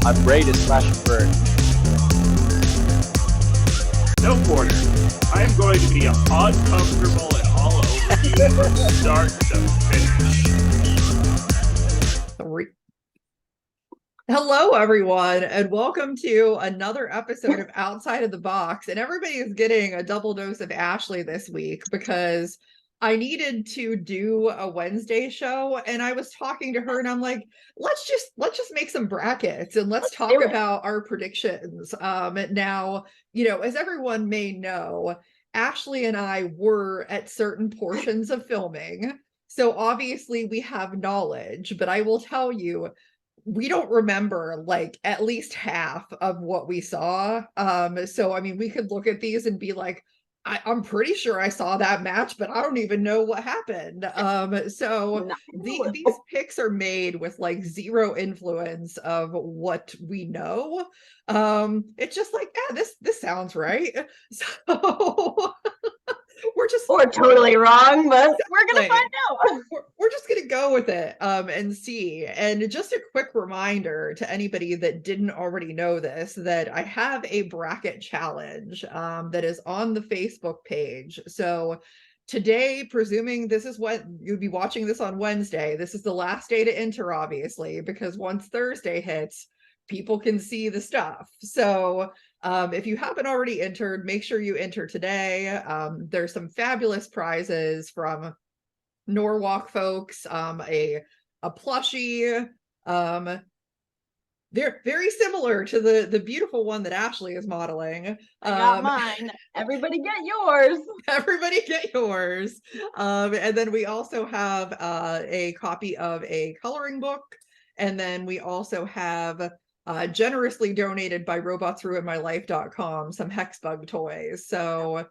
I'm ready to slash and burn. No quarter. I am going to be uncomfortable and all over you from start to finish. Hello, everyone, and welcome to another episode of Outside of the Box. And everybody is getting a double dose of Ashley this week because I needed to do a Wednesday show, and I was talking to her, and I'm like, let's just make some brackets and let's talk about our predictions. Now, as everyone may know, Ashley and I were at certain portions of filming, so obviously we have knowledge. But I will tell you, we don't remember like at least half of what we saw. So I mean, we could look at these and be like, I'm pretty sure I saw that match, but I don't even know what happened. So these picks are made with like zero influence of what we know. It's just like, this sounds right. So we're totally wrong, but we're gonna find out. We're just gonna go with it and see. And just a quick reminder to anybody that didn't already know this, that I have a bracket challenge that is on the Facebook page. So today, presuming this is what you'd be watching this on Wednesday, this is the last day to enter, obviously, because once Thursday hits, people can see the stuff. So if you haven't already entered, make sure you enter today. There's some fabulous prizes from Norwalk folks, a plushie. They're very similar to the beautiful one that Ashley is modeling. I got mine. Everybody get yours. Everybody get yours. And then we also have a copy of a coloring book. And then we also have generously donated by robotsruinmylife.com some Hexbug toys. So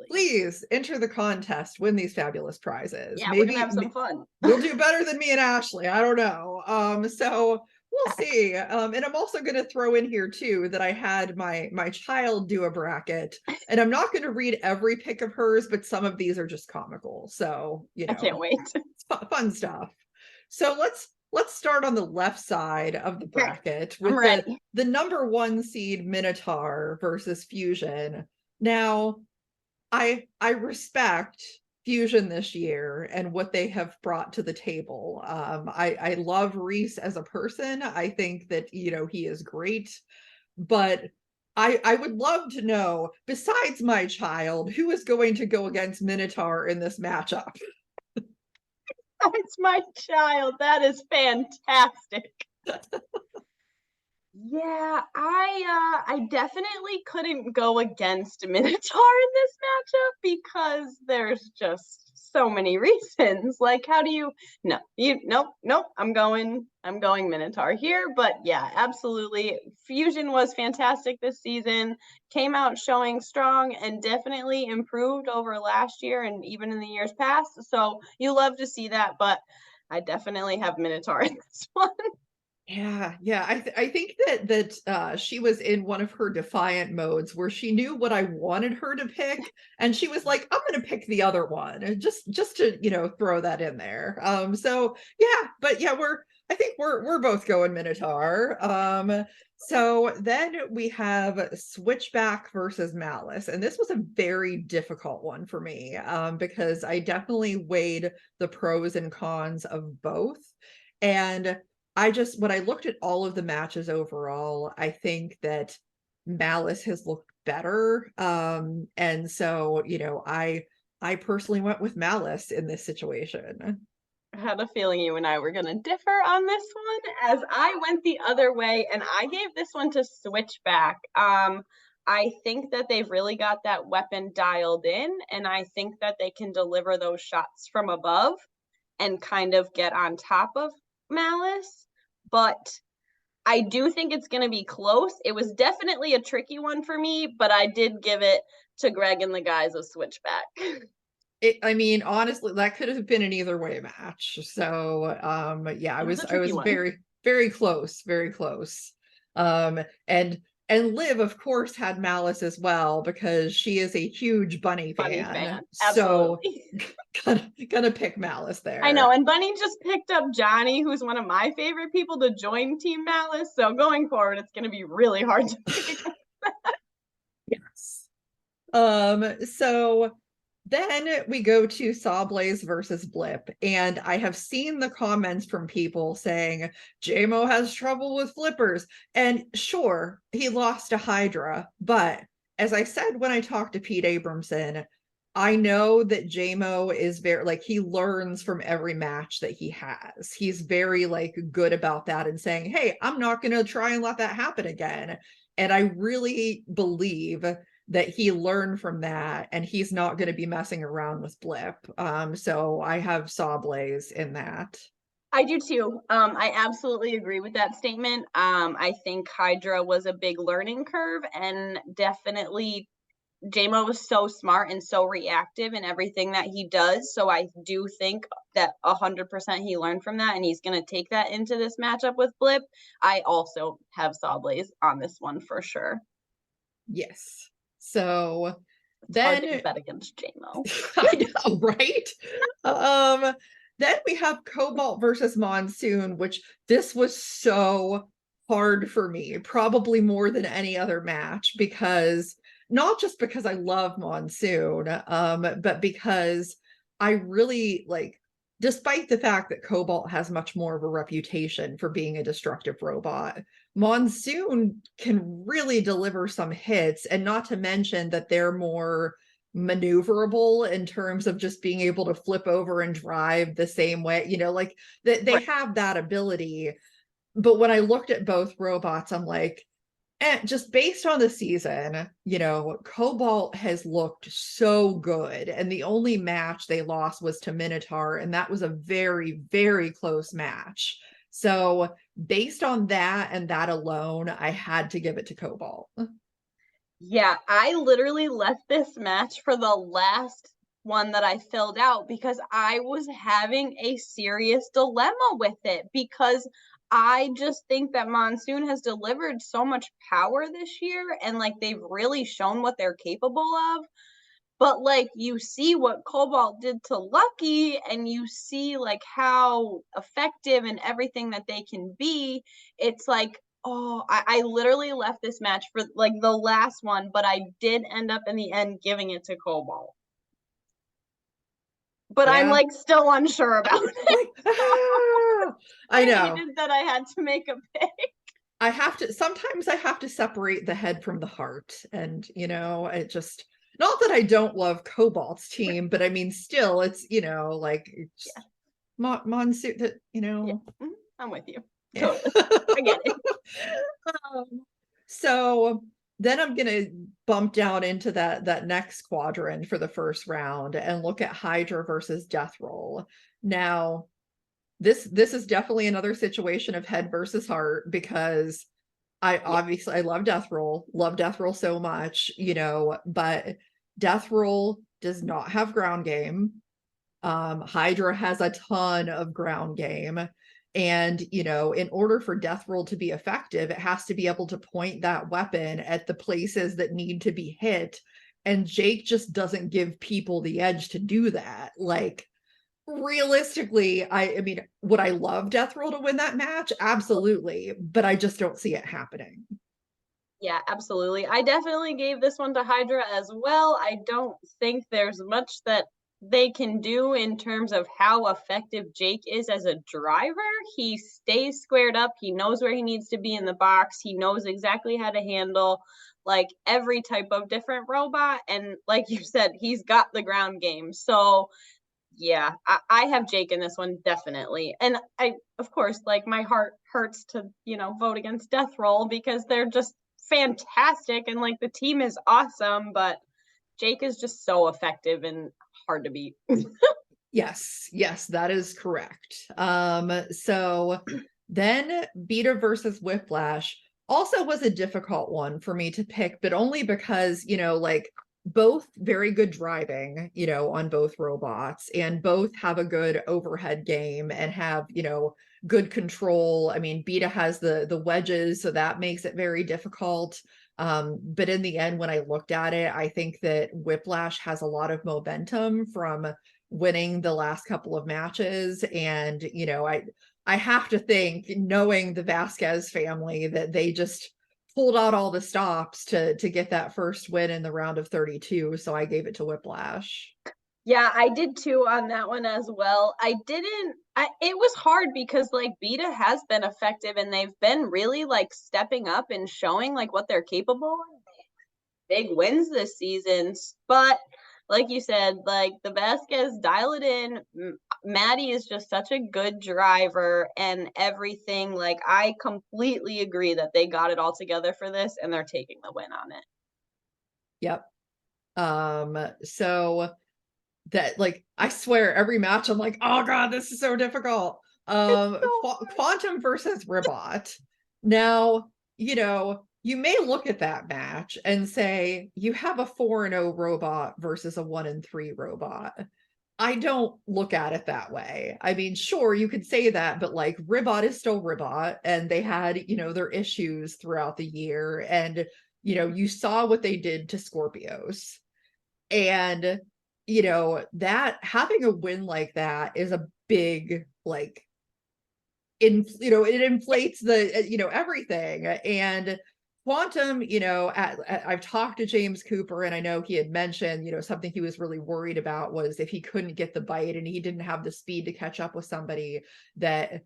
please enter the contest, win these fabulous prizes. Yeah, we're gonna have some fun. We'll do better than me and Ashley. I don't know. So we'll see. And I'm also going to throw in here too that I had my child do a bracket, and I'm not going to read every pick of hers, but some of these are just comical. So I can't wait. It's fun stuff. So let's start on the left side of the bracket with the number 1 seed Minotaur versus Fusion. Now, I respect Fusion this year and what they have brought to the table. I love Reese as a person. I think that, he is great, but I would love to know, besides my child, who is going to go against Minotaur in this matchup? It's my child. That is fantastic. Yeah, I definitely couldn't go against Minotaur in this matchup because there's just so many reasons. Like, how do you? Nope. I'm going Minotaur here. But yeah, absolutely. Fusion was fantastic this season. Came out showing strong and definitely improved over last year and even in the years past. So you love to see that, but I definitely have Minotaur in this one. Yeah. I think that she was in one of her defiant modes where she knew what I wanted her to pick, and she was like, I'm going to pick the other one, just to throw that in there. So yeah, but yeah, I think we're both going Minotaur. So then we have Switchback versus Malice, and this was a very difficult one for me because I definitely weighed the pros and cons of both. And when I looked at all of the matches overall, I think that Malice has looked better. And so, I personally went with Malice in this situation. I had a feeling you and I were going to differ on this one, as I went the other way and I gave this one to Switchback. I think that they've really got that weapon dialed in, and I think that they can deliver those shots from above and kind of get on top of Malice. But I do think it's going to be close. It was definitely a tricky one for me, but I did give it to Greg and the guys of Switchback. I mean, honestly, that could have been an either way match. So yeah, I was very, very close, very close. And And Liv, of course, had Malice as well because she is a huge Bunny fan. So Absolutely. gonna pick Malice there. I know, and Bunny just picked up Johnny, who's one of my favorite people, to join Team Malice. So going forward, it's going to be really hard to pick. Yes. So then we go to Sawblaze versus Blip, and I have seen the comments from people saying JMO has trouble with flippers, and sure, he lost to Hydra, but as I said when I talked to Pete Abramson, I know that JMO is very, like, he learns from every match that he has. He's very, like, good about that and saying, hey, I'm not going to try and let that happen again. And I really believe that he learned from that and he's not going to be messing around with Blip. So I have Sawblaze in that. I do too. I absolutely agree with that statement. I think Hydra was a big learning curve, and definitely JMO was so smart and so reactive in everything that he does. So I do think that 100% he learned from that, and he's going to take that into this matchup with Blip. I also have Sawblaze on this one for sure. Yes. So it's then hard to bet against JMO. I know, right? Then we have Cobalt versus Monsoon, which this was so hard for me, probably more than any other match, because not just because I love Monsoon, but because I really like, despite the fact that Cobalt has much more of a reputation for being a destructive robot, Monsoon can really deliver some hits, and not to mention that they're more maneuverable in terms of just being able to flip over and drive the same way, you know, like they have that ability. But when I looked at both robots, I'm like, just based on the season, you know, Cobalt has looked so good, and the only match they lost was to Minotaur, and that was a very, very close match. So based on that and that alone, I had to give it to Cobalt. Yeah, I literally left this match for the last one that I filled out because I was having a serious dilemma with it, because I just think that Monsoon has delivered so much power this year, and like they've really shown what they're capable of. But like you see what Cobalt did to Lucky, and you see like how effective and everything that they can be. It's like, oh, I literally left this match for like the last one, but I did end up in the end giving it to Cobalt. But Yeah. I'm like still unsure about it. I know. I hated that I had to make a pick. Sometimes I have to separate the head from the heart. And, you know, it just, not that I don't love Cobalt's team, but I mean, still, it's, you know, like, Monsoon, that, you know. Yeah. I'm with you. Yeah. Totally. I get it. So then I'm gonna bump down into that next quadrant for the first round and look at Hydra versus Death Roll. Now, this is definitely another situation of head versus heart, because obviously I love Death Roll so much, you know, but Death Roll does not have ground game. Hydra has a ton of ground game. And, you know, in order for Death Roll to be effective, it has to be able to point that weapon at the places that need to be hit. And Jake just doesn't give people the edge to do that. Like, realistically, I mean, would I love Death Roll to win that match? Absolutely. But I just don't see it happening. Yeah, absolutely. I definitely gave this one to Hydra as well. I don't think there's much that they can do in terms of how effective Jake is as a driver. He stays squared up. He knows where he needs to be in the box. He knows exactly how to handle like every type of different robot. And like you said, he's got the ground game. So yeah, I have Jake in this one, definitely. And I, of course, like my heart hurts to, you know, vote against Death Roll because they're just fantastic and like the team is awesome, but Jake is just so effective and hard to beat. Yes, that is correct. So then Beta versus Whiplash also was a difficult one for me to pick, but only because, you know, like, both very good driving, you know, on both robots, and both have a good overhead game and have, you know, good control. I mean, Beta has the wedges, so that makes it very difficult. But in the end, when I looked at it, I think that Whiplash has a lot of momentum from winning the last couple of matches. And, you know, I have to think, knowing the Vasquez family, that they just pulled out all the stops to get that first win in the round of 32. So I gave it to Whiplash. Yeah, I did too on that one as well. It was hard because like Beta has been effective and they've been really like stepping up and showing like what they're capable of. Big wins this season. But like you said, like the Vasquez, dial it in. Maddie is just such a good driver and everything. Like I completely agree that they got it all together for this and they're taking the win on it. Yep. So that, like, I swear every match I'm like, oh god, this is so difficult. Quantum versus Ribot. Now, you know, you may look at that match and say you have a 4-0 robot versus a 1-3 robot. I don't look at it that way. I mean, sure, you could say that, but like Ribot is still Ribot, and they had, you know, their issues throughout the year, and you know, you saw what they did to Scorpios. And you know, that having a win like that is a big, like, you know, it inflates the, you know, everything. And Quantum, you know, I've talked to James Cooper, and I know he had mentioned, you know, something he was really worried about was if he couldn't get the bite and he didn't have the speed to catch up with somebody, that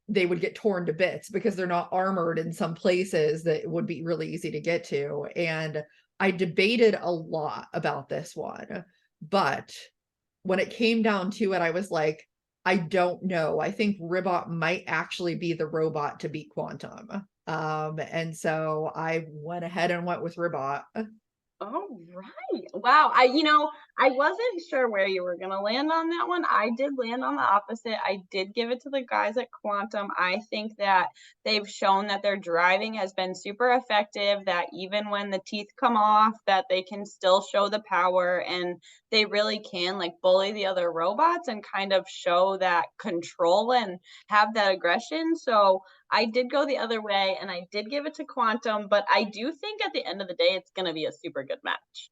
they would get torn to bits because they're not armored in some places that would be really easy to get to. And I debated a lot about this one, but when it came down to it, I was like, I don't know. I think Ribot might actually be the robot to beat Quantum. And so I went ahead and went with Ribot. Oh, right. Wow. I wasn't sure where you were going to land on that one. I did land on the opposite. I did give it to the guys at Quantum. I think that they've shown that their driving has been super effective, that even when the teeth come off, that they can still show the power, and they really can like bully the other robots and kind of show that control and have that aggression. So I did go the other way and I did give it to Quantum, but I do think at the end of the day, it's going to be a super good match.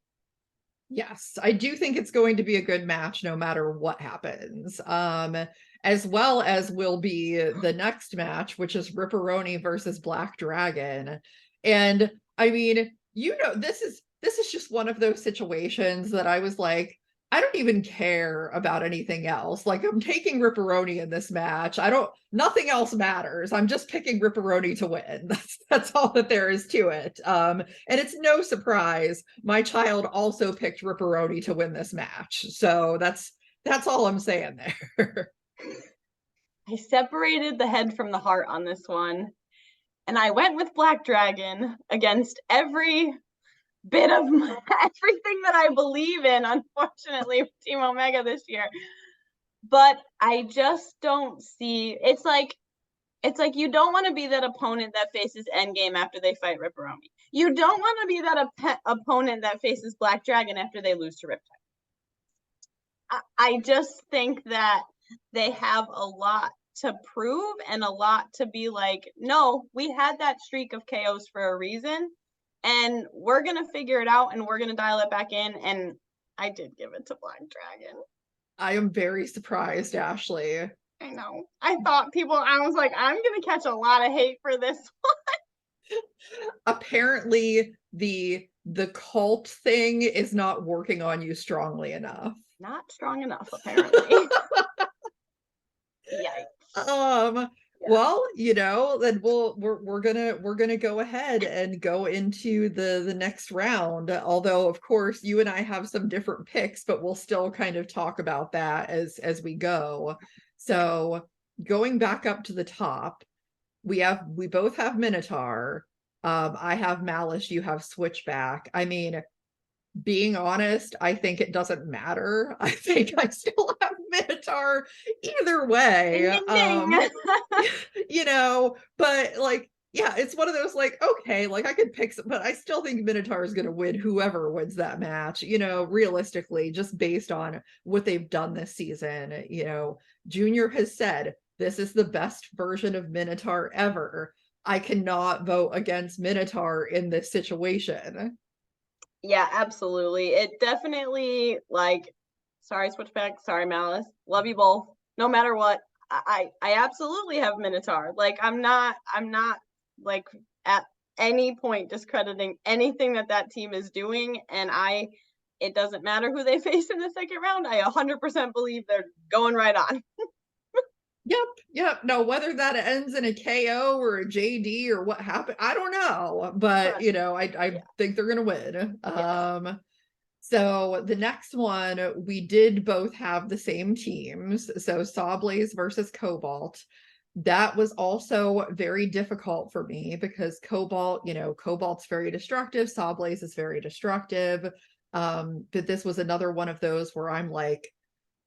Yes, I do think it's going to be a good match no matter what happens. As well as will be the next match, which is Ripperoni versus Black Dragon. And I mean, you know, this is just one of those situations that I was like, I don't even care about anything else. Like, I'm taking Ripperoni in this match. Nothing else matters. I'm just picking Ripperoni to win. That's all that there is to it. And it's no surprise my child also picked Ripperoni to win this match. So that's all I'm saying there. I separated the head from the heart on this one, and I went with Black Dragon against every bit of everything that I believe in, unfortunately, with Team Omega this year. But I just don't see, it's like you don't want to be that opponent that faces Endgame after they fight Ripperoni. You don't want to be that opponent that faces Black Dragon after they lose to Riptide. I just think that they have a lot to prove and a lot to be like, no, we had that streak of KOs for a reason, and we're going to figure it out and we're going to dial it back in. And I did give it to Black Dragon. I am very surprised, Ashley. I know. I was like, I'm going to catch a lot of hate for this one. Apparently, the cult thing is not working on you strongly enough. Not strong enough, apparently. Yikes. Well, you know, then we're gonna go ahead and go into the next round. Although, of course, you and I have some different picks, but we'll still kind of talk about that as we go. So going back up to the top, we both have Minotaur. I have Malice, you have Switchback. I mean, being honest, I think it doesn't matter. I think I still have Minotaur either way. Ding, ding, ding. You know, but like, yeah, it's one of those like, okay, like I could pick some, but I still think Minotaur is going to win whoever wins that match, you know, realistically, just based on what they've done this season. You know, Junior has said, this is the best version of Minotaur ever. I cannot vote against Minotaur in this situation. Yeah, absolutely. It definitely, like, sorry Switchback, sorry Malice, love you both. No matter what, I absolutely have Minotaur. Like, I'm not like at any point discrediting anything that team is doing, and it doesn't matter who they face in the second round. I 100% believe they're going right on. Yep. No, whether that ends in a KO or a JD or what happened, I don't know. But Right. I think they're gonna win. Yes. So the next one, we did both have the same teams. So Sawblaze versus Cobalt. That was also very difficult for me because Cobalt's very destructive, Sawblaze is very destructive. But this was another one of those where I'm like,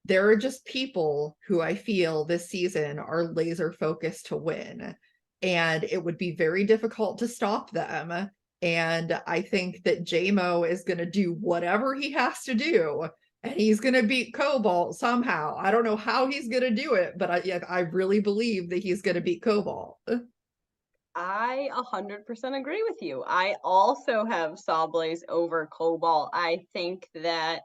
there are just people who I feel this season are laser focused to win, and it would be very difficult to stop them. And I think that JMO is going to do whatever he has to do, and he's going to beat Cobalt somehow. I don't know how he's going to do it, but I really believe that he's going to beat Cobalt. I 100% agree with you. I also have Sawblaze over Cobalt. I think that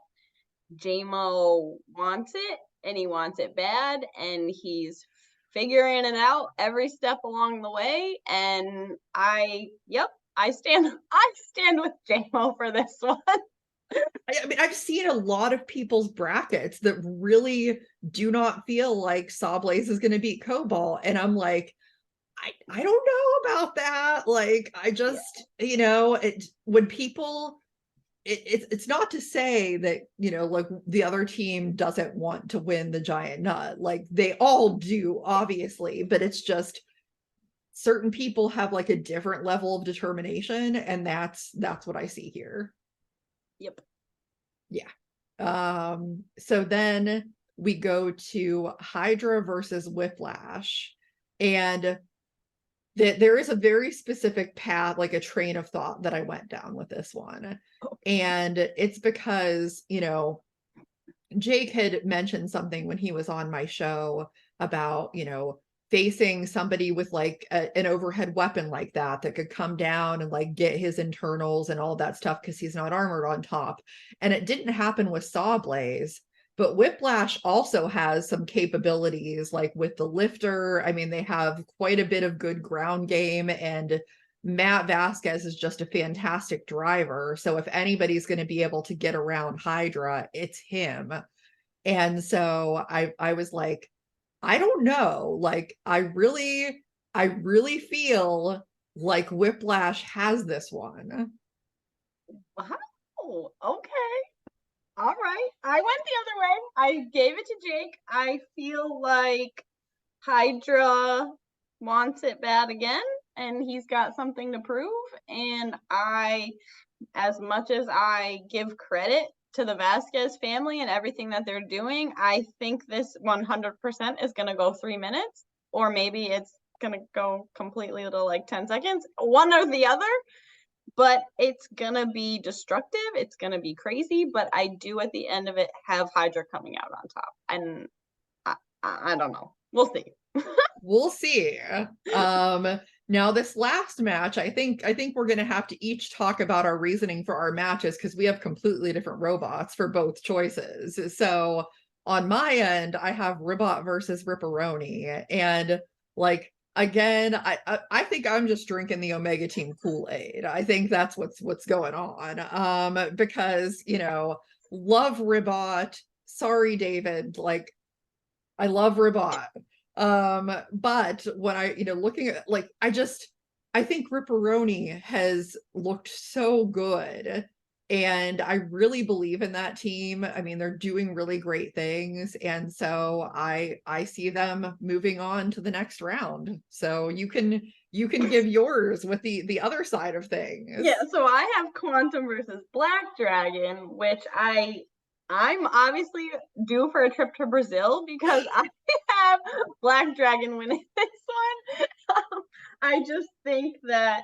JMO wants it, and he wants it bad, and he's figuring it out every step along the way. And I stand with JMO for this one. I mean, I've seen a lot of people's brackets that really do not feel like Sawblaze is going to beat Cobalt, and I'm like, I don't know about that. Like, I just, when people, it's not to say that, like the other team doesn't want to win the giant nut. Like, they all do, obviously, but it's just certain people have like a different level of determination, and that's what I see here. Yep. Yeah. So then we go to Hydra versus Whiplash, and there is a very specific path, like a train of thought that I went down with this one. And it's because, Jake had mentioned something when he was on my show about, facing somebody with like an overhead weapon like that could come down and like get his internals and all that stuff because he's not armored on top. And it didn't happen with Sawblaze, but Whiplash also has some capabilities, like with the lifter. I mean, they have quite a bit of good ground game, and Matt Vasquez is just a fantastic driver. So if anybody's going to be able to get around Hydra, it's him. And so I was like, I don't know. Like, I really feel like Whiplash has this one. Wow. Okay. All right. I went the other way. I gave it to Jake. I feel like Hydra wants it bad again, and he's got something to prove. And as much as I give credit to the Vasquez family and everything that they're doing, I think this 100% is going to go 3 minutes, or maybe it's going to go completely to like 10 seconds, one or the other. But it's going to be destructive. It's going to be crazy. But I do, at the end of it, have Hydra coming out on top. And I don't know. We'll see. We'll see. Now this last match, I think we're going to have to each talk about our reasoning for our matches, because we have completely different robots for both choices. So on my end, I have Ribot versus Ripperoni, and like, again, I think I'm just drinking the Omega Team Kool-Aid. I think that's what's going on. Because love Ribot. Sorry, David. Like, I love Ribot. But when I, looking at, like, I think Ripperoni has looked so good, and I really believe in that team. I mean, they're doing really great things, and so I see them moving on to the next round. So you can give yours with the other side of things. Yeah, so I have Quantum versus Black Dragon, which I'm obviously due for a trip to Brazil because I have Black Dragon winning this one. I just think that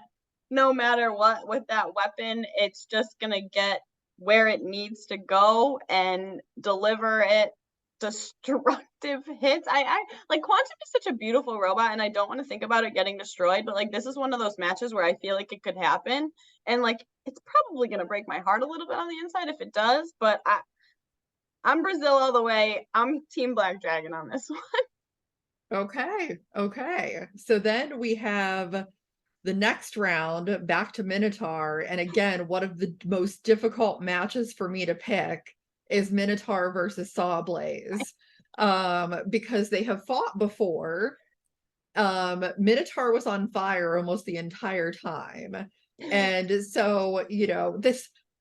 no matter what with that weapon, it's just going to get where it needs to go and deliver it destructive hits. I like Quantum is such a beautiful robot, and I don't want to think about it getting destroyed, but like this is one of those matches where I feel like it could happen, and like it's probably gonna break my heart a little bit on the inside if it does, but I'm Brazil all the way. I'm Team Black Dragon on this one. Okay. So then we have the next round back to Minotaur. And again, one of the most difficult matches for me to pick is Minotaur versus Sawblaze. Because they have fought before. Minotaur was on fire almost the entire time. And so,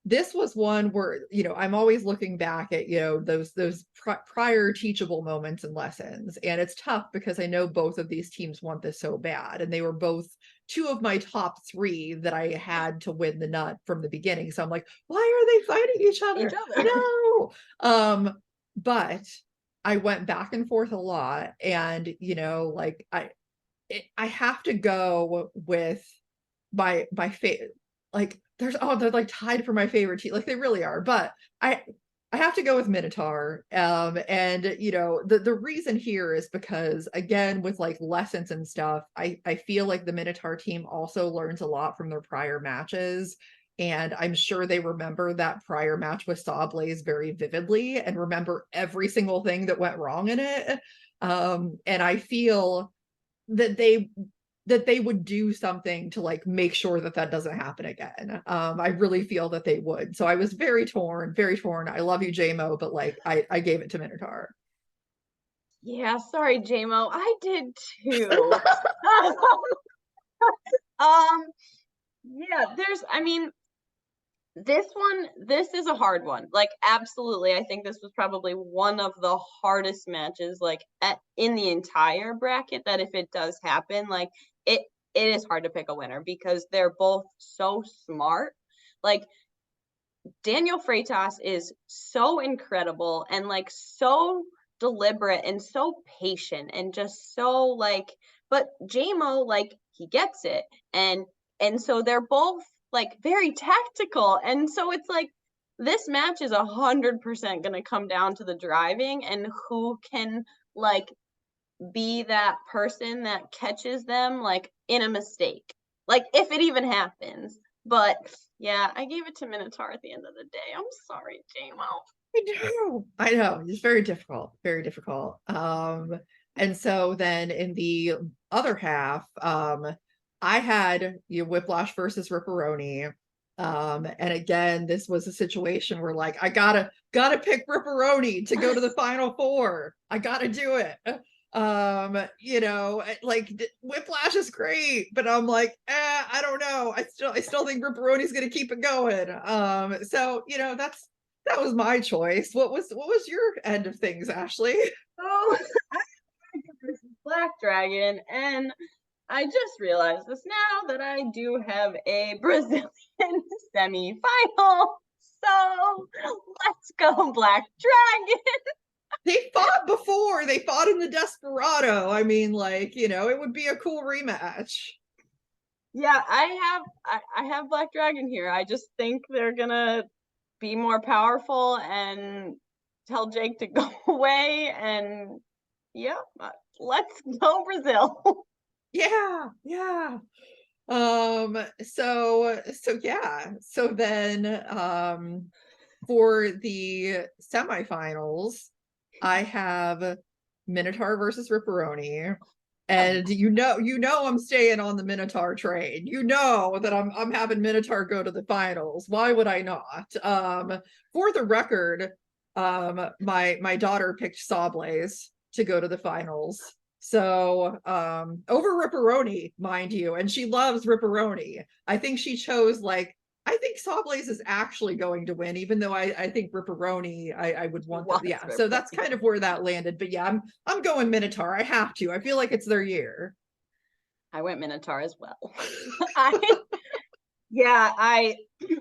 this was one where, I'm always looking back at, those prior teachable moments and lessons. And it's tough because I know both of these teams want this so bad. And they were both two of my top three that I had to win the nut from the beginning. So I'm like, why are they fighting each other? No. But I went back and forth a lot. And, I have to go with my favorite, like they're like tied for my favorite team, like they really are, but I have to go with Minotaur. And the reason here is because, again, with like lessons and stuff, I feel like the Minotaur team also learns a lot from their prior matches, and I'm sure they remember that prior match with Sawblaze very vividly and remember every single thing that went wrong in it. And I feel that they would do something to like make sure that doesn't happen again. I really feel that they would. So I was very torn. I love you, JMO, but like I gave it to Minotaur. Yeah, sorry, JMO. I did too. Yeah, this is a hard one. Like, absolutely. I think this was probably one of the hardest matches, like, in the entire bracket, that if it does happen, like, it is hard to pick a winner because they're both so smart. Like, Daniel Freitas is so incredible and, like, so deliberate and so patient and just so, like, but JMO, like, he gets it. And so they're both like very tactical. And so it's like this match is 100% going to come down to the driving and who can like be that person that catches them like in a mistake, like if it even happens. But yeah, I gave it to Minotaur at the end of the day. I'm sorry, JMO. I know. It's very difficult. And so then in the other half, I had Whiplash versus Ripperoni. And again, this was a situation where like I gotta pick Ripperoni to go to the final four. I gotta do it. Like Whiplash is great, but I'm like, I don't know. I still think Ripperoni's gonna keep it going. So that was my choice. What was your end of things, Ashley? Oh, versus Black Dragon, and I just realized this now that I do have a Brazilian semi-final. So let's go Black Dragon. They fought before. They fought in the Desperado. I mean, like, it would be a cool rematch. Yeah, I have Black Dragon here. I just think they're gonna be more powerful and tell Jake to go away. And yeah, let's go Brazil. Yeah. So then for the semifinals, I have Minotaur versus Ripperoni. And I'm staying on the Minotaur train. That I'm having Minotaur go to the finals. Why would I not? For the record, my daughter picked Sawblaze to go to the finals. So over Ripperoni, mind you, and she loves Ripperoni. I think she chose I think Sawblaze is actually going to win, even though I think Ripperoni, I would want that. Yeah, so that's kind of where that landed. But yeah, I'm going Minotaur. I have to. I feel like it's their year. I went Minotaur as well. I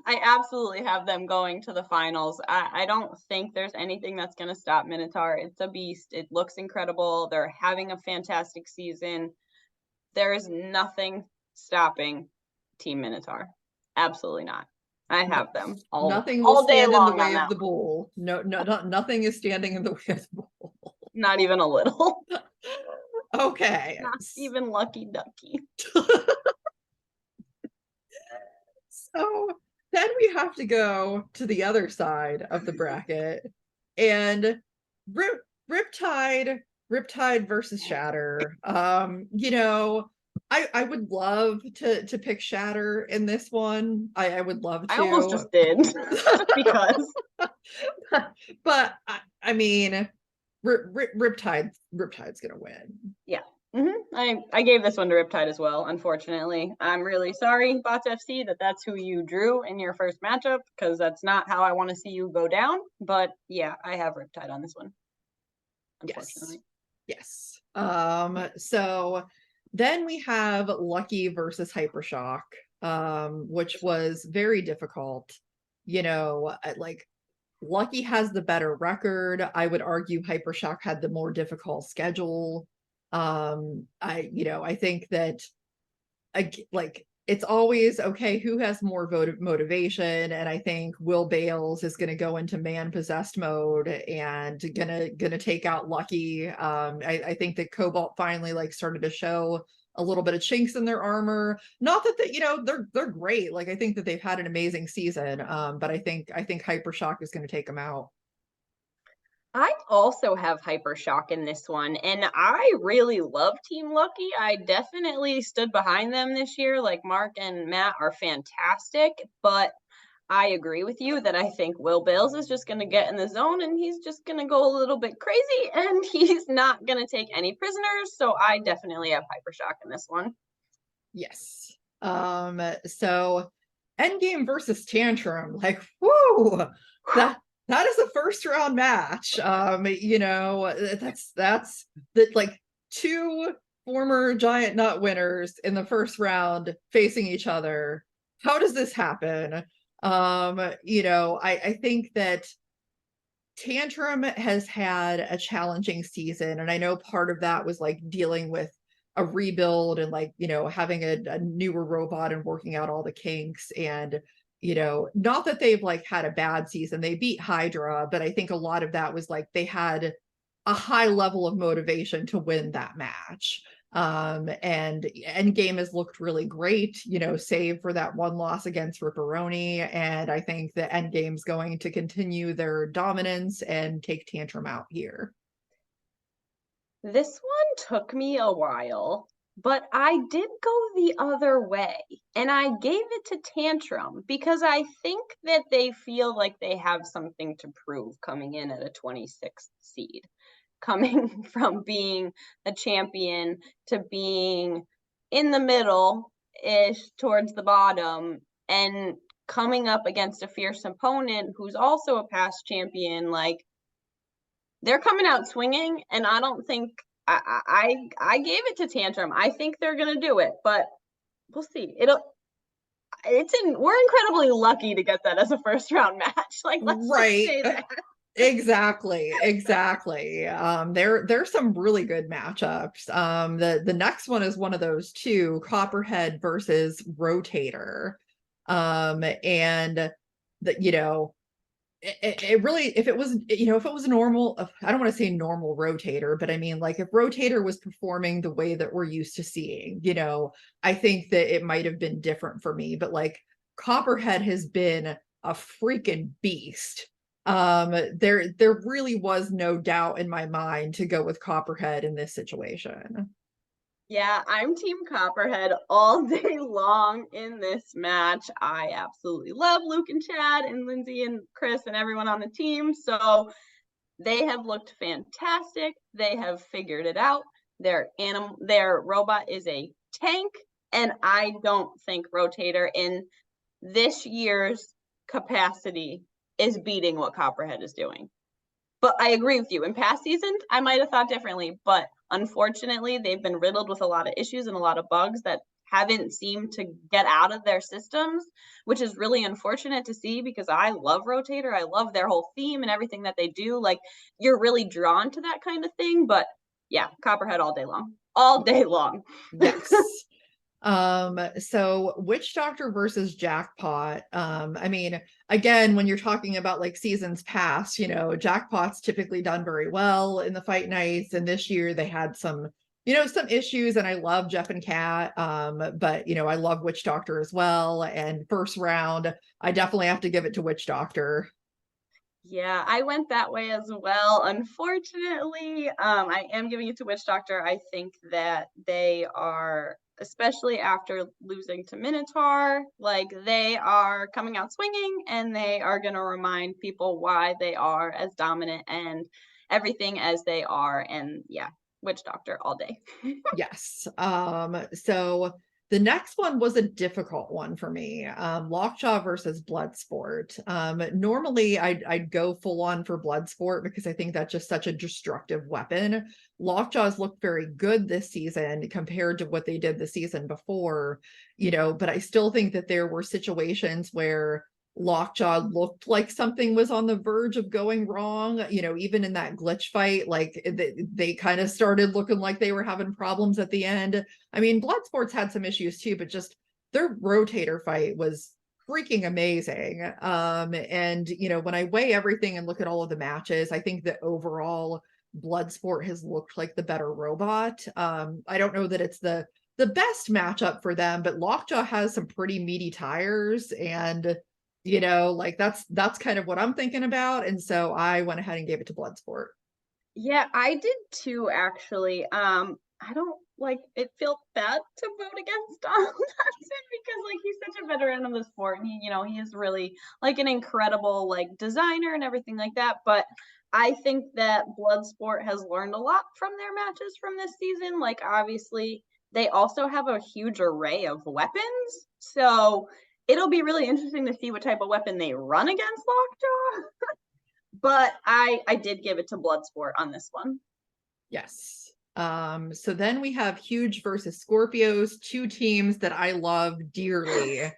absolutely have them going to the finals. I don't think there's anything that's going to stop Minotaur. It's a beast. It looks incredible. They're having a fantastic season. There is nothing stopping Team Minotaur. Absolutely not. I have them all. Nothing will all day stand long in the way on of the bull. No, nothing is standing in the way of the bull. Not even a little. Okay. Not even Lucky Ducky. So then we have to go to the other side of the bracket, and Riptide versus Shatter. You know, I would love to pick Shatter in this one. I would love to. I almost just did, just because. But I mean, Riptide's gonna win. Yeah. I gave this one to Riptide as well, unfortunately. I'm really sorry, Bots FC, that's who you drew in your first matchup, because that's not how I want to see you go down. But yeah, I have Riptide on this one, unfortunately. Yes. So then we have Lucky versus Hypershock, which was very difficult. You know, like Lucky has the better record. I would argue Hypershock had the more difficult schedule. I think that like it's always okay who has more motivation, and I think Will Bales is going to go into man possessed mode and gonna take out Lucky. I think that Cobalt finally like started to show a little bit of chinks in their armor. Not that they're great. Like I think that they've had an amazing season. But I think Hypershock is going to take them out. I also have Hypershock in this one, and I really love Team Lucky. I definitely stood behind them this year. Like Mark and Matt are fantastic, but I agree with you that I think Will Bales is just going to get in the zone and he's just going to go a little bit crazy and he's not going to take any prisoners. So I definitely have Hypershock in this one. Yes. So Endgame versus Tantrum, like, whoo, that is a first round match. That's like two former Giant Nut winners in the first round facing each other. How does this happen? I think that Tantrum has had a challenging season, and I know part of that was like dealing with a rebuild and like having a newer robot and working out all the kinks. And not that they've like had a bad season, they beat Hydra, but I think a lot of that was like they had a high level of motivation to win that match. And Endgame has looked really great, save for that one loss against Ripperoni. And I think that Endgame's going to continue their dominance and take Tantrum out here. This one took me a while, but I did go the other way, and I gave it to Tantrum because I think that they feel like they have something to prove coming in at a 26th seed, coming from being a champion to being in the middle-ish towards the bottom, and coming up against a fierce opponent who's also a past champion. Like, they're coming out swinging, and I don't think I gave it to Tantrum. I think they're gonna do it, but we'll see. We're incredibly lucky to get that as a first round match. Like, let's just say that. Exactly. There's some really good matchups. The next one is one of those two, Copperhead versus Rotator. And it really, if it was a normal, I don't want to say normal Rotator, but I mean, like if Rotator was performing the way that we're used to seeing, I think that it might have been different for me. But like Copperhead has been a freaking beast. There really was no doubt in my mind to go with Copperhead in this situation. Yeah, I'm Team Copperhead all day long in this match. I absolutely love Luke and Chad and Lindsay and Chris and everyone on the team. So they have looked fantastic. They have figured it out. Their robot is a tank, and I don't think Rotator in this year's capacity is beating what Copperhead is doing. But I agree with you. In past seasons, I might have thought differently, but unfortunately, they've been riddled with a lot of issues and a lot of bugs that haven't seemed to get out of their systems, which is really unfortunate to see because I love Rotator. I love their whole theme and everything that they do. Like, you're really drawn to that kind of thing. But yeah, Copperhead all day long. All day long. Yes. So Witch Doctor versus Jackpot. I mean, again, when you're talking about like seasons past, Jackpot's typically done very well in the fight nights, and this year they had some some issues, and I love Jeff and Kat. But I love Witch Doctor as well. And first round, I definitely have to give it to Witch Doctor. Yeah, I went that way as well. Unfortunately, I am giving it to Witch Doctor. I think that they are, especially after losing to Minotaur, like they are coming out swinging, and they are going to remind people why they are as dominant and everything as they are. And yeah, Witch Doctor all day. Yes. So the next one was a difficult one for me. Lockjaw versus Bloodsport. Normally I'd go full on for Bloodsport because I think that's just such a destructive weapon. Lockjaws looked very good this season compared to what they did the season before, but I still think that there were situations where Lockjaw looked like something was on the verge of going wrong, even in that glitch fight, like they kind of started looking like they were having problems at the end. I mean, Bloodsport's had some issues too, but just their rotator fight was freaking amazing. And when I weigh everything and look at all of the matches, I think that overall Bloodsport has looked like the better robot. I don't know that it's the best matchup for them, but Lockjaw has some pretty meaty tires, and like that's kind of what I'm thinking about. And so I went ahead and gave it to Bloodsport. Yeah, I did too, actually. I don't like it felt bad to vote against Donald Hudson because like he's such a veteran of the sport, and he is really like an incredible like designer and everything like that. But I think that Bloodsport has learned a lot from their matches from this season. Like obviously they also have a huge array of weapons. So it'll be really interesting to see what type of weapon they run against Lockjaw. But I did give it to Bloodsport on this one. Yes. So then we have Huge versus Scorpios, two teams that I love dearly.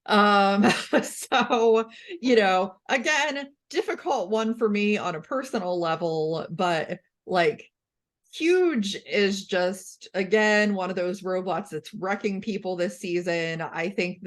So, again, difficult one for me on a personal level, but like Huge is just, again, one of those robots that's wrecking people this season. I think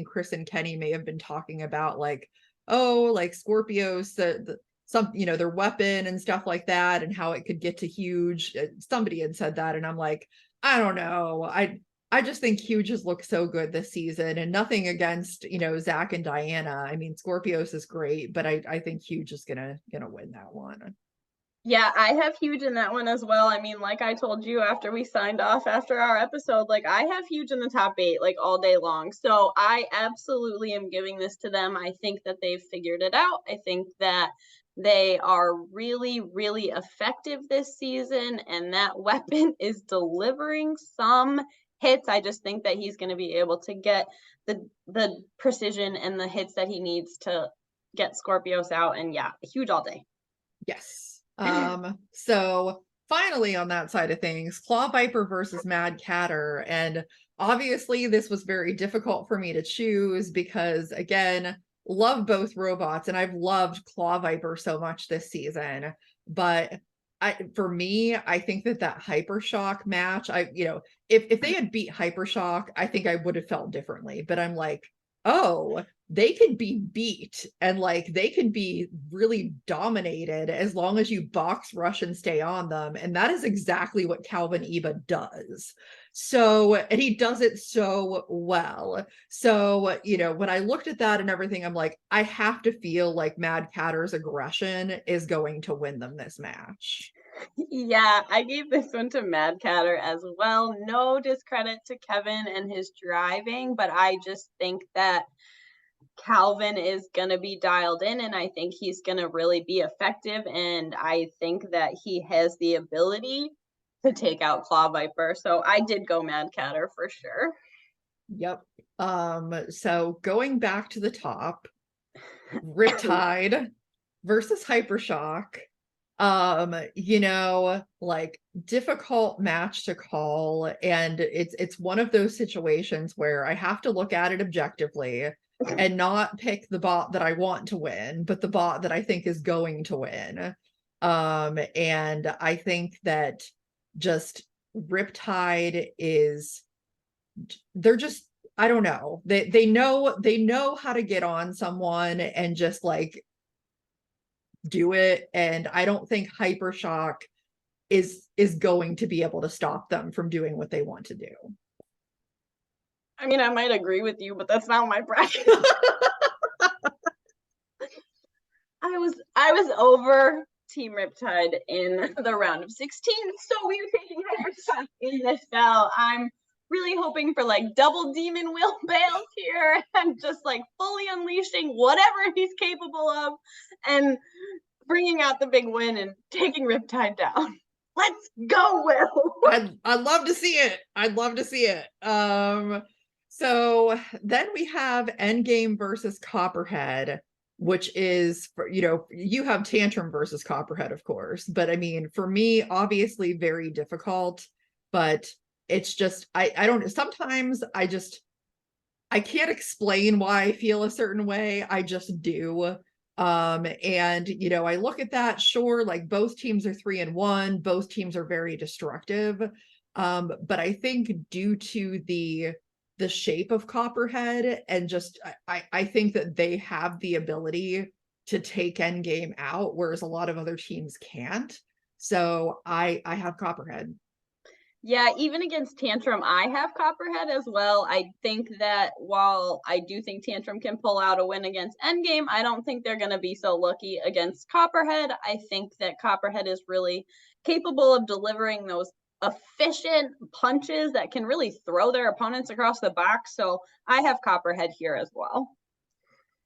Chris and Kenny may have been talking about like, oh, like Scorpios, their weapon and stuff like that, and how it could get to Huge. Somebody had said that, and I'm like, I don't know. I just think Huge has looked so good this season, and nothing against, Zach and Diana. I mean, Scorpios is great, but I think Huge is gonna win that one. Yeah, I have Huge in that one as well. I mean, like I told you after we signed off after our episode, like I have Huge in the top 8 like all day long. So I absolutely am giving this to them. I think that they've figured it out. I think that they are really, really effective this season, and that weapon is delivering some hits. I just think that he's going to be able to get the precision and the hits that he needs to get Scorpios out. And yeah, Huge all day. Yes. So finally on that side of things, Claw Viper versus Mad Catter. And obviously this was very difficult for me to choose because, again, love both robots, and I've loved Claw Viper so much this season. But for me, I think that Hypershock match, if they had beat Hypershock, I think I would have felt differently. But I'm like, oh, they can be beat, and like they can be really dominated as long as you box rush and stay on them. And that is exactly what Calvin Eba does. So, and he does it so well. So, when I looked at that and everything, I'm like, I have to feel like Mad Catter's aggression is going to win them this match. Yeah, I gave this one to Mad Catter as well. No discredit to Kevin and his driving, but I just think that Calvin is going to be dialed in, and I think he's going to really be effective, and I think that he has the ability to take out Claw Viper. So I did go Mad Catter for sure. Yep. So going back to the top, Riptide versus Hypershock. Like difficult match to call, and it's one of those situations where I have to look at it objectively and not pick the bot that I want to win, but the bot that I think is going to win. And I think that just Riptide is they're just, I don't know. They know how to get on someone and just like do it. And I don't think Hypershock is going to be able to stop them from doing what they want to do. I mean, I might agree with you, but that's not my bracket. I was over Team Riptide in the round of 16, so we are taking Hypershock in this battle. I'm really hoping for like double Demon Will Bales here and just like fully unleashing whatever he's capable of and bringing out the big win and taking Riptide down. Let's go, Will. I'd love to see it. I'd love to see it. So then we have Endgame versus Copperhead, which is, you have Tantrum versus Copperhead, of course. But I mean, for me, obviously very difficult. But it's just, I don't, sometimes I can't explain why I feel a certain way. I just do. And I look at that, sure, like both teams are 3-1, both teams are very destructive. But I think due to the shape of Copperhead and just I think that they have the ability to take Endgame out, whereas a lot of other teams can't. So I have Copperhead. Yeah, even against Tantrum, I have Copperhead as well. I think that while I do think Tantrum can pull out a win against Endgame, I don't think they're going to be so lucky against Copperhead. I think that Copperhead is really capable of delivering those efficient punches that can really throw their opponents across the box. So I have Copperhead here as well.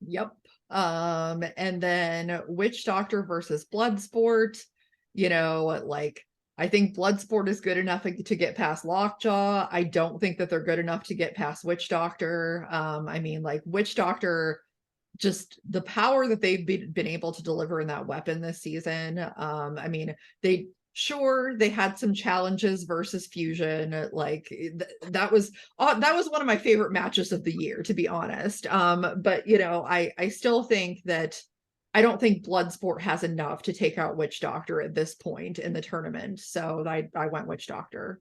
Yep. And then Witch Doctor versus Bloodsport, like I think Bloodsport is good enough to get past Lockjaw. I don't think that they're good enough to get past Witch Doctor. I mean, like Witch Doctor, just the power that they've been able to deliver in that weapon this season. I mean, they had some challenges versus Fusion. Like that was one of my favorite matches of the year, to be honest. But I still think that I don't think Bloodsport has enough to take out Witch Doctor at this point in the tournament. So I went Witch Doctor.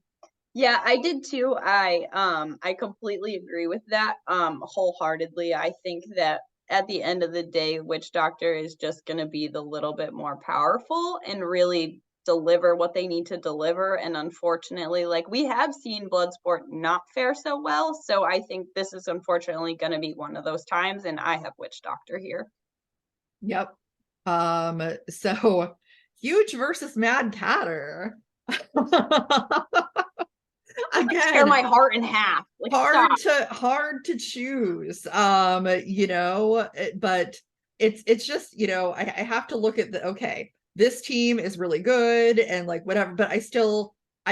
Yeah, I did too. I completely agree with that wholeheartedly. I think that at the end of the day, Witch Doctor is just going to be the little bit more powerful and really deliver what they need to deliver. And unfortunately, like we have seen Bloodsport not fare so well. So I think this is unfortunately going to be one of those times. And I have Witch Doctor here. Yep. So Huge versus Mad Catter. Again, tear my heart in half. Like, hard to choose. But it's just, I have to look at okay, this team is really good and like whatever, but I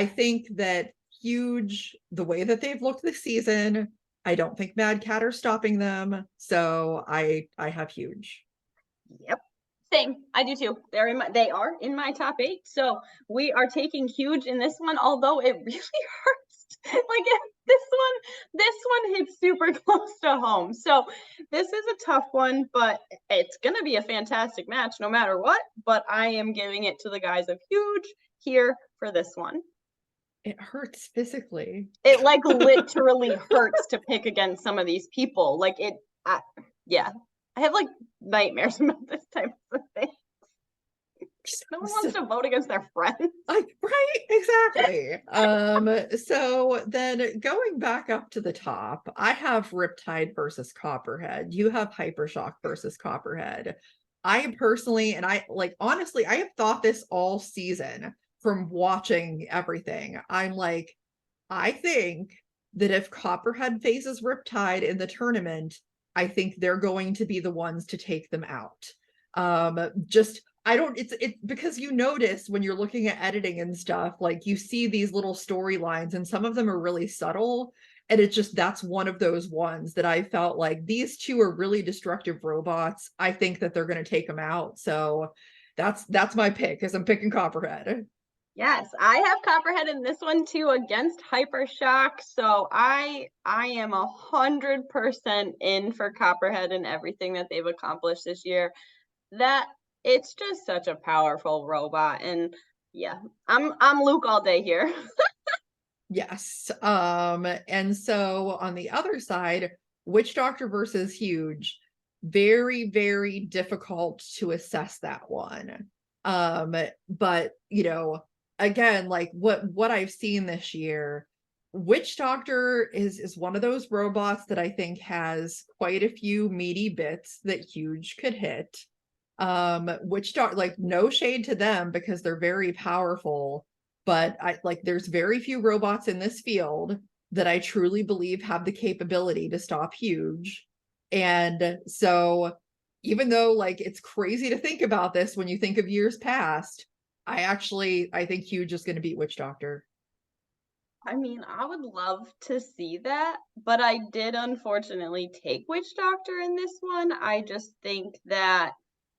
think that Huge, the way that they've looked this season, I don't think Mad Catter's stopping them. So I have Huge. Yep. Same. I do too. They are in my top 8. So we are taking Huge in this one, although it really hurts. Like this one hits super close to home. So this is a tough one, but it's going to be a fantastic match no matter what. But I am giving it to the guys of Huge here for this one. It hurts physically. It like literally hurts to pick against some of these people. Like yeah. I have like nightmares about this type of thing. No one wants to vote against their friends. Right, exactly. So then going back up to the top, I have Riptide versus Copperhead. You have Hypershock versus Copperhead. I personally, and I like, honestly, I have thought this all season from watching everything. I'm like, I think that if Copperhead faces Riptide in the tournament, I think they're going to be the ones to take them out. It's because you notice when you're looking at editing and stuff, like you see these little storylines and some of them are really subtle. And that's one of those ones that I felt like these two are really destructive robots. I think that they're going to take them out. So that's my pick, because I'm picking Copperhead. Yes, I have Copperhead in this one too against Hypershock. So I am 100% in for Copperhead and everything that they've accomplished this year. That it's just such a powerful robot, and yeah, I'm Luke all day here. Yes. And so on the other side, Witch Doctor versus Huge, very, very difficult to assess that one. But you know, again, like what I've seen this year, Witch Doctor is one of those robots that I think has quite a few meaty bits that Huge could hit. Witch Doctor, like, no shade to them because they're very powerful, but I like there's very few robots in this field that I truly believe have the capability to stop Huge. And so even though like it's crazy to think about this when you think of years past, I think Huge is going to beat Witch Doctor. I mean, I would love to see that, but I did unfortunately take Witch Doctor in this one. I just think that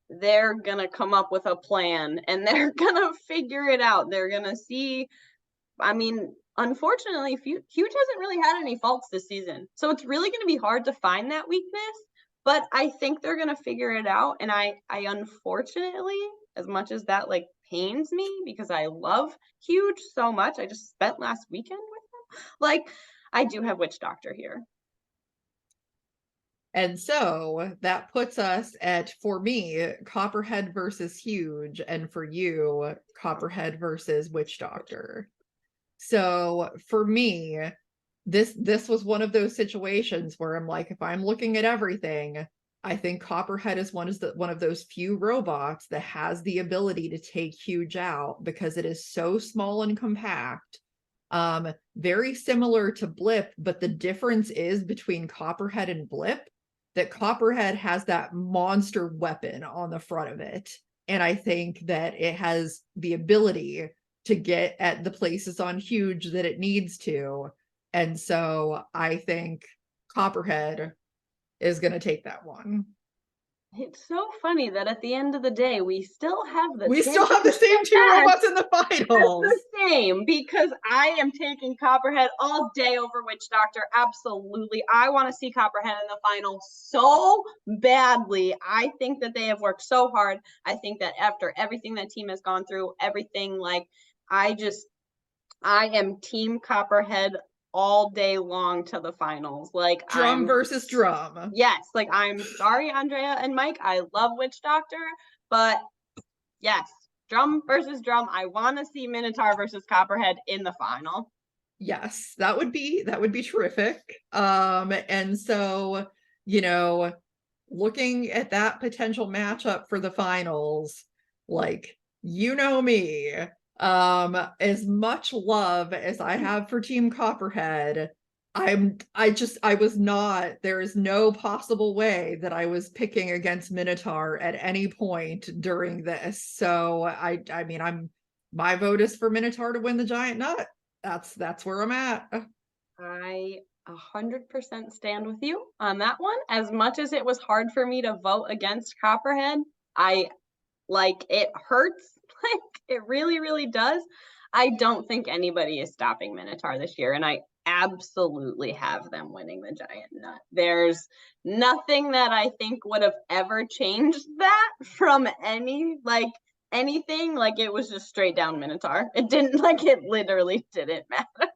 they're gonna come up with a plan and they're gonna figure it out. They're gonna see. I mean, unfortunately, Huge hasn't really had any faults this season, so it's really gonna be hard to find that weakness. But I think they're gonna figure it out. And I unfortunately, as much as that like pains me because I love Huge so much, I just spent last weekend with him. Like, I do have Witch Doctor here. And so that puts us at, for me, Copperhead versus Huge, and for you, Copperhead versus Witch Doctor. So for me, this was one of those situations where I'm like, if I'm looking at everything, I think Copperhead is one of those few robots that has the ability to take Huge out because it is so small and compact. Very similar to Blip, but the difference is between Copperhead and Blip that Copperhead has that monster weapon on the front of it. And I think that it has the ability to get at the places on Huge that it needs to. And so I think Copperhead is going to take that one. It's so funny that at the end of the day, we still have the same two robots in the finals. The same, because I am taking Copperhead all day over Witch Doctor. Absolutely. I want to see Copperhead in the final so badly. I think that they have worked so hard. I think that after everything that team has gone through, everything, like, I am team Copperhead all day long to the finals. Like, drum versus drum. Yes, like, I'm sorry, Andrea and Mike, I love Witch Doctor, but yes, drum versus drum. I want to see Minotaur versus Copperhead in the final. Yes, that would be terrific. And so, you know, looking at that potential matchup for the finals, like, you know me, as much love as I have for Team Copperhead, there is no possible way that I was picking against Minotaur at any point during this. So I mean, my vote is for Minotaur to win the giant nut. That's where I'm at. I 100% stand with you on that one. As much as it was hard for me to vote against Copperhead, it hurts. Like, it really, really does. I don't think anybody is stopping Minotaur this year, and I absolutely have them winning the giant nut. There's nothing that I think would have ever changed that from anything. Like, it was just straight down Minotaur. It literally didn't matter.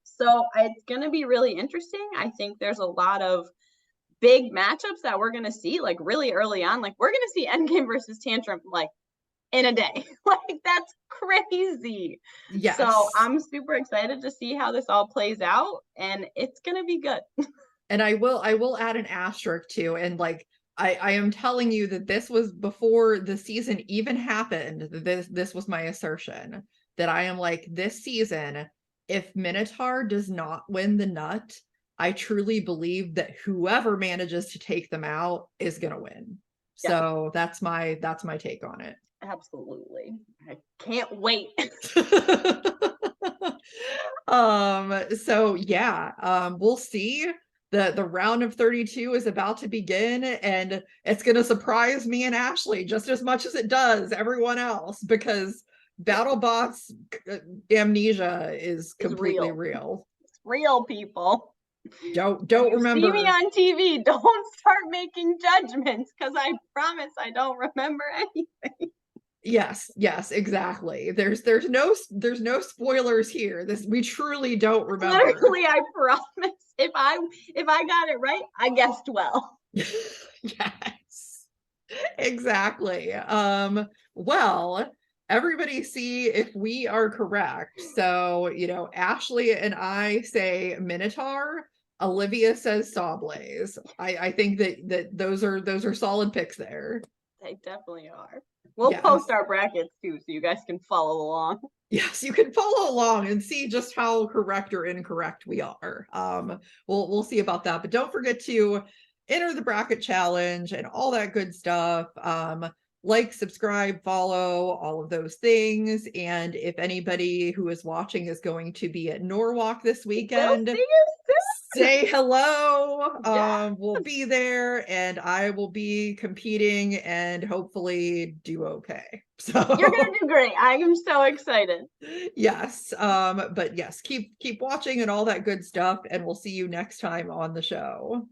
So it's going to be really interesting. I think there's a lot of big matchups that we're going to see, like, really early on. Like, we're going to see Endgame versus Tantrum, like, in a day. Like, that's crazy. Yes. So I'm super excited to see how this all plays out, and it's going to be good. And I will add an asterisk too. And like, I am telling you that this was before the season even happened. This was my assertion, that I am like, this season, if Minotaur does not win the nut, I truly believe that whoever manages to take them out is gonna win. Yeah. So that's my take on it. Absolutely. I can't wait. So yeah, we'll see. The round of 32 is about to begin, and it's going to surprise me and Ashley just as much as it does everyone else, because BattleBots amnesia is completely real. It's real, people. Don't remember. See me on TV. Don't start making judgments, because I promise I don't remember anything. Yes, exactly. There's no spoilers here. We truly don't remember. Literally, I promise. If I got it right, I guessed well. Yes, exactly. Well, everybody see if we are correct. So, Ashley and I say Minotaur. Olivia says Sawblaze. I think that those are solid picks there. They definitely are. We'll Yes. post our brackets too, so you guys can follow along. Yes, you can follow along and see just how correct or incorrect we are. We'll see about that, but don't forget to enter the bracket challenge and all that good stuff. Like, subscribe, follow, all of those things. And if anybody who is watching is going to be at Norwalk this weekend, We'll see you soon. say hello. Yes. We'll be there, and I will be competing and hopefully do okay. So You're gonna do great. I am so excited. yes. But yes, keep watching and all that good stuff, and we'll see you next time on the show.